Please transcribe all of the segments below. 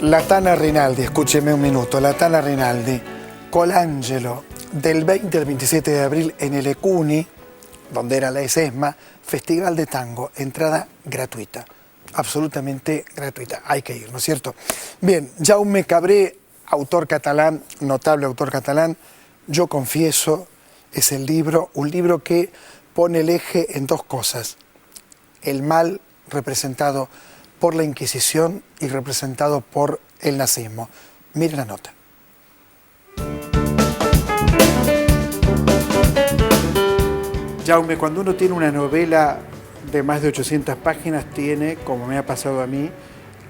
La Tana Rinaldi, escúcheme un minuto, la Tana Rinaldi, Colangelo, del 20 al 27 de abril en el Ecuni, donde era la ESESMA, Festival de Tango, entrada gratuita, absolutamente gratuita, hay que ir, ¿no es cierto? Bien, Jaume Cabré, autor catalán, notable autor catalán, Yo confieso, es el libro, un libro que pone el eje en dos cosas, el mal representado por la Inquisición y representado por el nazismo. Mire la nota. Jaume, cuando uno tiene una novela de más de 800 páginas, tiene, como me ha pasado a mí,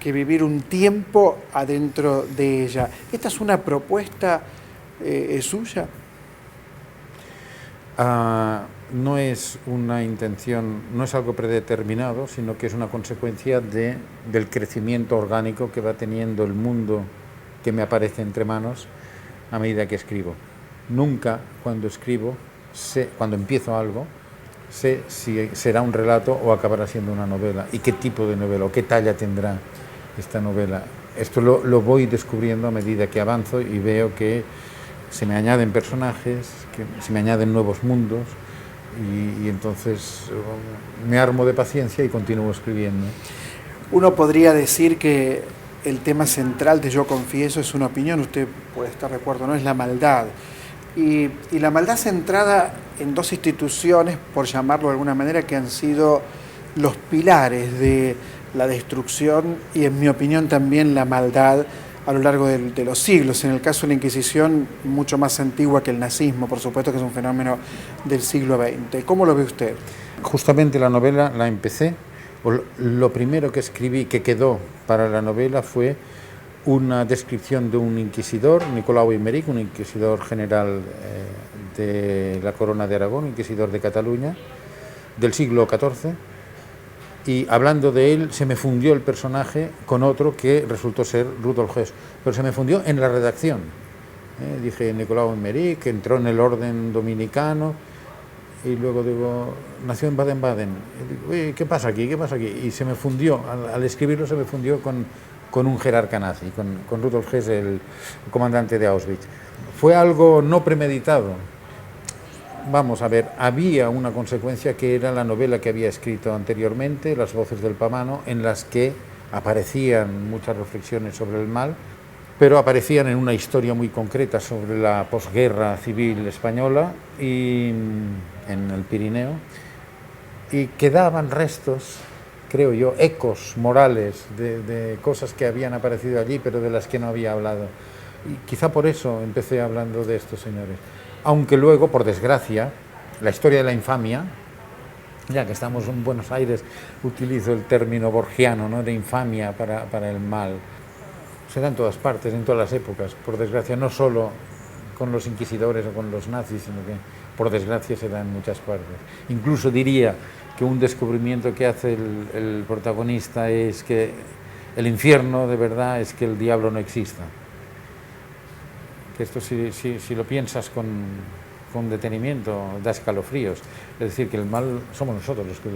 que vivir un tiempo adentro de ella. ¿Esta es una propuesta suya? No es una intención, no es algo predeterminado, sino que es una consecuencia del crecimiento orgánico que va teniendo el mundo que me aparece entre manos a medida que escribo. Nunca cuando escribo, cuando empiezo algo, sé si será un relato o acabará siendo una novela, y qué tipo de novela o qué talla tendrá esta novela. Esto lo voy descubriendo a medida que avanzo y veo que se me añaden personajes, que se me añaden nuevos mundos, y entonces me armo de paciencia y continúo escribiendo. Uno podría decir que el tema central de Yo confieso es una opinión, usted puede estar de acuerdo, no es la maldad. Y la maldad centrada en dos instituciones, por llamarlo de alguna manera, que han sido los pilares de la destrucción y, en mi opinión, también la maldad a lo largo de los siglos. En el caso de la Inquisición, mucho más antigua que el nazismo, por supuesto, que es un fenómeno del siglo XX. ¿Cómo lo ve usted? Justamente la novela la empecé, lo primero que escribí, que quedó para la novela, fue una descripción de un inquisidor, Nicolau Aymeric, un inquisidor general de la Corona de Aragón, inquisidor de Cataluña, del siglo XIV, y hablando de él se me fundió el personaje con otro que resultó ser Rudolf Hess, pero se me fundió en la redacción. Dije Nicolau Aymeric, que entró en el orden dominicano, y luego digo, nació en Baden-Baden. Digo, ¿qué pasa aquí? ¿Qué pasa aquí? Y se me fundió, al escribirlo se me fundió con un jerarca nazi, con Rudolf Hess, el comandante de Auschwitz. Fue algo no premeditado. Vamos a ver, había una consecuencia que era la novela que había escrito anteriormente, Las voces del Pamano, en las que aparecían muchas reflexiones sobre el mal, pero aparecían en una historia muy concreta sobre la posguerra civil española y en el Pirineo, y quedaban restos, creo yo, ecos morales de cosas que habían aparecido allí, pero de las que no había hablado. Y quizá por eso empecé hablando de estos señores. Aunque luego, por desgracia, la historia de la infamia, ya que estamos en Buenos Aires, utilizo el término borgiano, ¿no?, de infamia para el mal. Se da en todas partes, en todas las épocas, por desgracia, no solo con los inquisidores o con los nazis, sino que por desgracia se da en muchas partes. Incluso diría que un descubrimiento que hace el protagonista es que el infierno de verdad es que el diablo no exista. Que esto si lo piensas con detenimiento da escalofríos, es decir, que el mal somos nosotros los que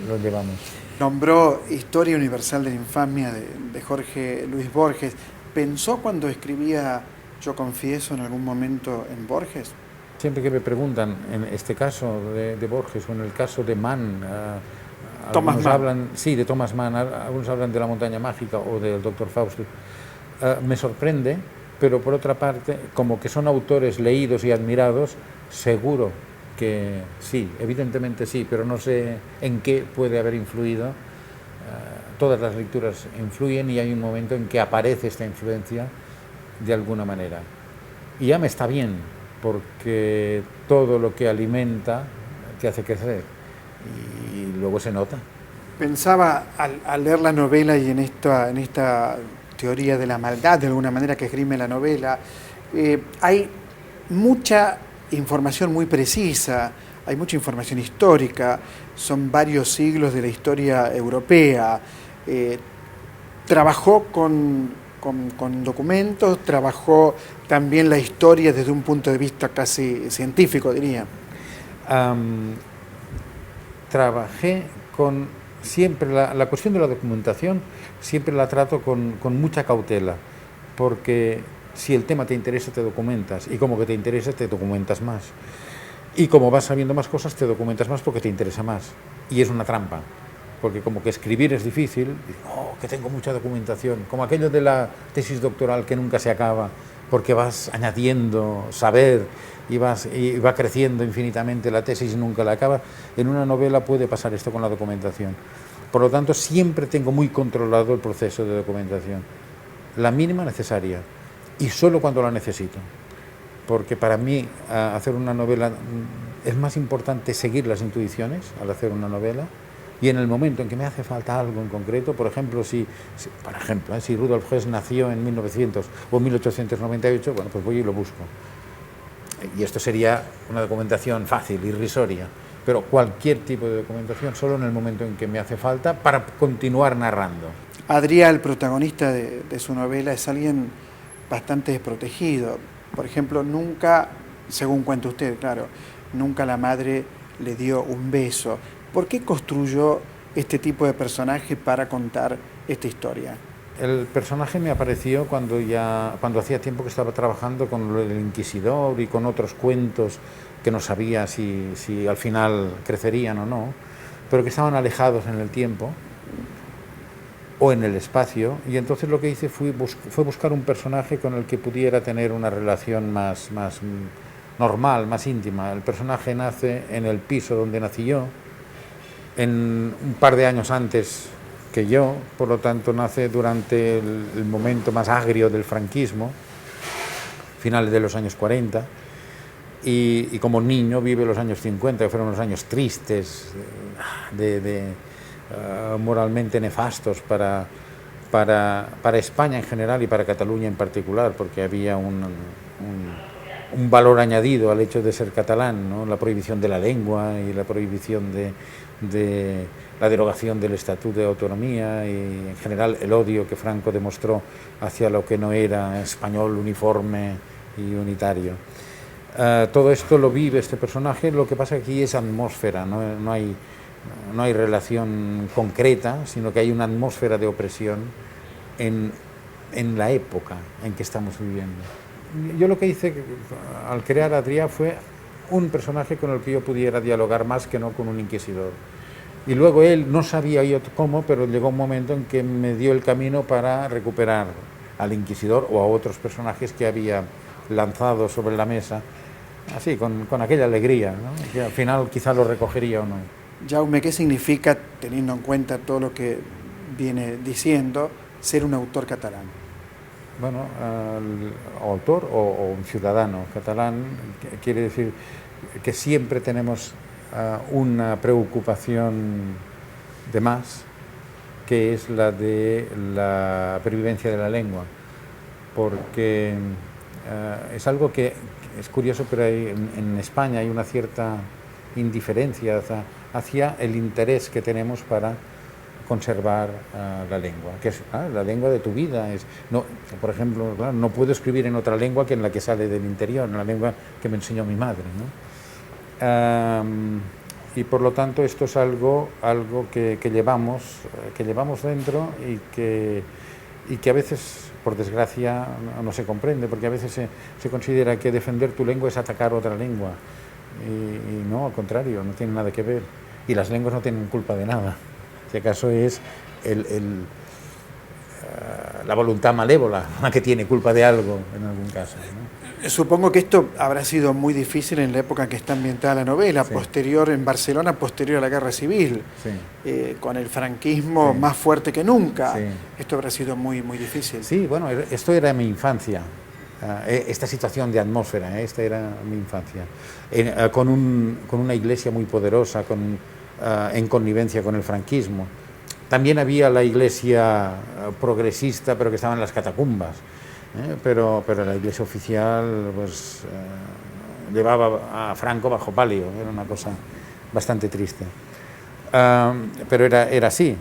lo llevamos. Nombró Historia Universal de la Infamia de Jorge Luis Borges. ¿Pensó cuando escribía Yo confieso en algún momento en Borges? Siempre que me preguntan, en este caso de Borges o en el caso de Mann, Thomas Mann. hablan, sí, de Thomas Mann, algunos hablan de La montaña mágica o del Dr. Faustus, me sorprende, pero por otra parte, como que son autores leídos y admirados, seguro que sí, evidentemente sí, pero no sé en qué puede haber influido. Todas las lecturas influyen y hay un momento en que aparece esta influencia de alguna manera. Y ya me está bien, porque todo lo que alimenta te hace crecer y luego se nota. Pensaba al leer la novela y en esta teoría de la maldad, de alguna manera, que esgrime la novela, hay mucha información muy precisa, hay mucha información histórica, son varios siglos de la historia europea. Trabajó con documentos, trabajó también la historia desde un punto de vista casi científico, diría. Trabajé con siempre la cuestión de la documentación, siempre la trato con mucha cautela. porque si el tema te interesa te documentas, y como que te interesa te documentas más. Y como vas sabiendo más cosas te documentas más porque te interesa más. Y es una trampa, porque como que escribir es difícil, y, que tengo mucha documentación, como aquello de la tesis doctoral que nunca se acaba, porque vas añadiendo saber y va creciendo infinitamente la tesis y nunca la acaba. En una novela puede pasar esto con la documentación. Por lo tanto, siempre tengo muy controlado el proceso de documentación, la mínima necesaria, y solo cuando la necesito. Porque para mí hacer una novela es más importante seguir las intuiciones al hacer una novela, y en el momento en que me hace falta algo en concreto, por ejemplo, si Rudolf Hess nació en 1900 o 1898, bueno, pues voy y lo busco. Y esto sería una documentación fácil, irrisoria, pero cualquier tipo de documentación solo en el momento en que me hace falta para continuar narrando. Adrià, el protagonista de su novela, es alguien bastante desprotegido. Por ejemplo, nunca, según cuenta usted, claro, nunca la madre le dio un beso. ¿Por qué construyó este tipo de personaje para contar esta historia? El personaje me apareció cuando hacía tiempo que estaba trabajando con el Inquisidor y con otros cuentos que no sabía si al final crecerían o no, pero que estaban alejados en el tiempo o en el espacio, y entonces lo que hice fue buscar un personaje con el que pudiera tener una relación más normal, más íntima. El personaje nace en el piso donde nací yo, en un par de años antes que yo, por lo tanto nace durante el momento más agrio del franquismo, finales de los años 40, y como niño vive los años 50, que fueron los años tristes, moralmente nefastos para España en general y para Cataluña en particular, porque había un valor añadido al hecho de ser catalán, ¿no? La prohibición de la lengua y la prohibición de la derogación del Estatuto de Autonomía, y en general el odio que Franco demostró hacia lo que no era español uniforme y unitario. Todo esto lo vive este personaje. Lo que pasa aquí es atmósfera, no hay relación concreta, sino que hay una atmósfera de opresión en la época en que estamos viviendo. Yo lo que hice al crear a Adrià fue un personaje con el que yo pudiera dialogar más que no con un inquisidor. Y luego él, no sabía yo cómo, pero llegó un momento en que me dio el camino para recuperar al inquisidor o a otros personajes que había lanzado sobre la mesa, así, con aquella alegría, ¿no? Que al final quizá lo recogería o no. Jaume, ¿qué significa, teniendo en cuenta todo lo que viene diciendo, ser un autor catalán? Bueno, autor o un ciudadano catalán quiere decir que siempre tenemos una preocupación de más, que es la de la pervivencia de la lengua, porque es algo que es curioso, pero en España hay una cierta indiferencia hacia el interés que tenemos para conservar la lengua, que es la lengua de tu vida. Por ejemplo, claro, no puedo escribir en otra lengua que en la que sale del interior, en la lengua que me enseñó mi madre, ¿no? Y por lo tanto esto es algo que llevamos dentro y que a veces, por desgracia, no se comprende, porque a veces se considera que defender tu lengua es atacar otra lengua, y no, al contrario, no tiene nada que ver, y las lenguas no tienen culpa de nada. Si acaso es la voluntad malévola la que tiene culpa de algo en algún caso, ¿no? Supongo que esto habrá sido muy difícil en la época en que está ambientada la novela, sí. Posterior en Barcelona, posterior a la Guerra Civil, sí. Con el franquismo más fuerte que nunca. Sí. Esto habrá sido muy, muy difícil. Sí, bueno, esto era mi infancia, esta situación de atmósfera, esta era mi infancia, con una iglesia muy poderosa, en connivencia con el franquismo. También había la iglesia progresista, pero que estaba en las catacumbas, pero la iglesia oficial pues llevaba a Franco bajo palio, era una cosa bastante triste. Pero era así,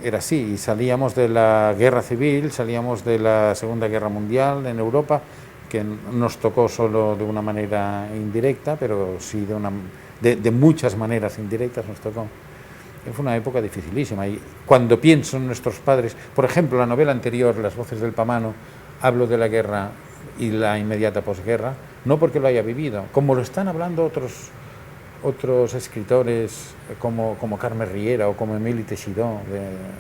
y salíamos de la guerra civil, salíamos de la Segunda Guerra Mundial en Europa, que nos tocó solo de una manera indirecta, pero sí de muchas maneras indirectas nos tocó. Fue una época dificilísima, y cuando pienso en nuestros padres, por ejemplo, la novela anterior, Las voces del Pamano, hablo de la guerra y la inmediata posguerra, no porque lo haya vivido, como lo están hablando otros escritores como Carme Riera o como Emili Teixidó,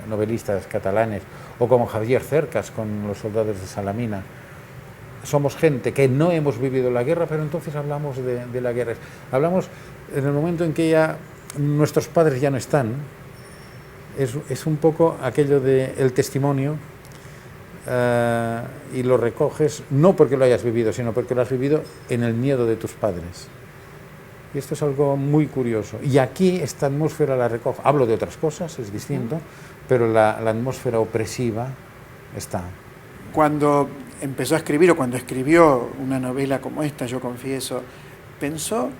novelistas catalanes, o como Javier Cercas con Los soldados de Salamina. Somos gente que no hemos vivido la guerra, pero entonces hablamos de la guerra. Hablamos en el momento en que ya nuestros padres ya no están. Es un poco aquello del testimonio, y lo recoges no porque lo hayas vivido, sino porque lo has vivido en el miedo de tus padres. Y esto es algo muy curioso. Y aquí esta atmósfera la recojo. Hablo de otras cosas, es distinto, pero la atmósfera opresiva está. Cuando empezó a escribir o cuando escribió una novela como esta, Yo confieso, ¿pensó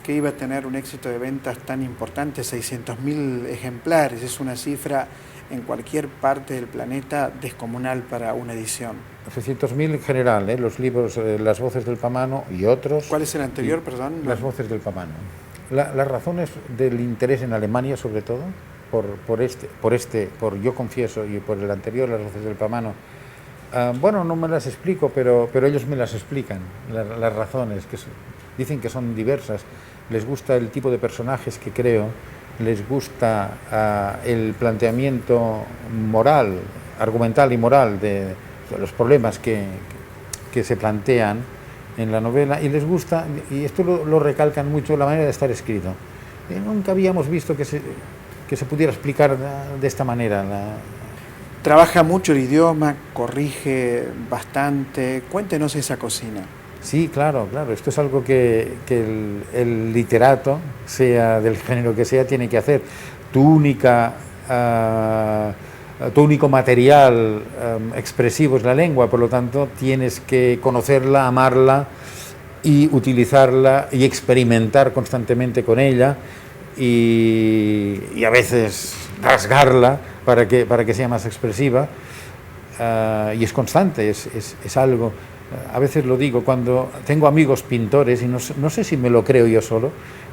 que iba a tener un éxito de ventas tan importante, 600.000 ejemplares? Es una cifra en cualquier parte del planeta descomunal para una edición. 600.000 en general, los libros, Las voces del Pamano y otros. ¿Cuál es el anterior, perdón? Las voces del Pamano. Las razones del interés en Alemania, sobre todo, por Yo confieso y por el anterior, Las voces del Pamano, bueno, no me las explico, pero ellos me las explican, las razones, dicen que son diversas. Les gusta el tipo de personajes que creo, les gusta el planteamiento moral, argumental y moral de los problemas que se plantean en la novela, y les gusta, y esto lo recalcan mucho, la manera de estar escrito. Nunca habíamos visto que se pudiera explicar de esta manera. Trabaja mucho el idioma, corrige bastante. Cuéntenos esa cocina. Sí, claro, esto es algo que el literato, sea del género que sea, tiene que hacer. Tu único material expresivo es la lengua, por lo tanto tienes que conocerla, amarla y utilizarla y experimentar constantemente con ella y a veces rasgarla para que sea más expresiva, y es constante, es algo. A veces lo digo cuando tengo amigos pintores, y no sé si me lo creo yo solo,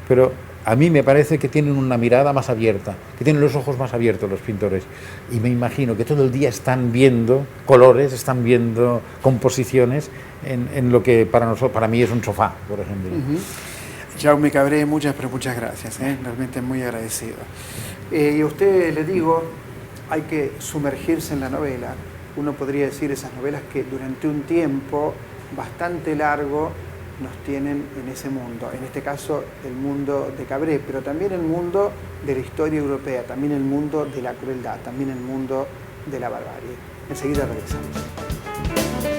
pero a mí me parece que tienen una mirada más abierta, que tienen los ojos más abiertos los pintores, y me imagino que todo el día están viendo colores, están viendo composiciones en lo que para mí es un sofá, por ejemplo. Jaume Cabré, muchas gracias, realmente muy agradecido. Y a usted le digo, hay que sumergirse en la novela. Uno podría decir esas novelas que durante un tiempo bastante largo nos tienen en ese mundo, en este caso el mundo de Cabré, pero también el mundo de la historia europea, también el mundo de la crueldad, también el mundo de la barbarie. Enseguida regresamos.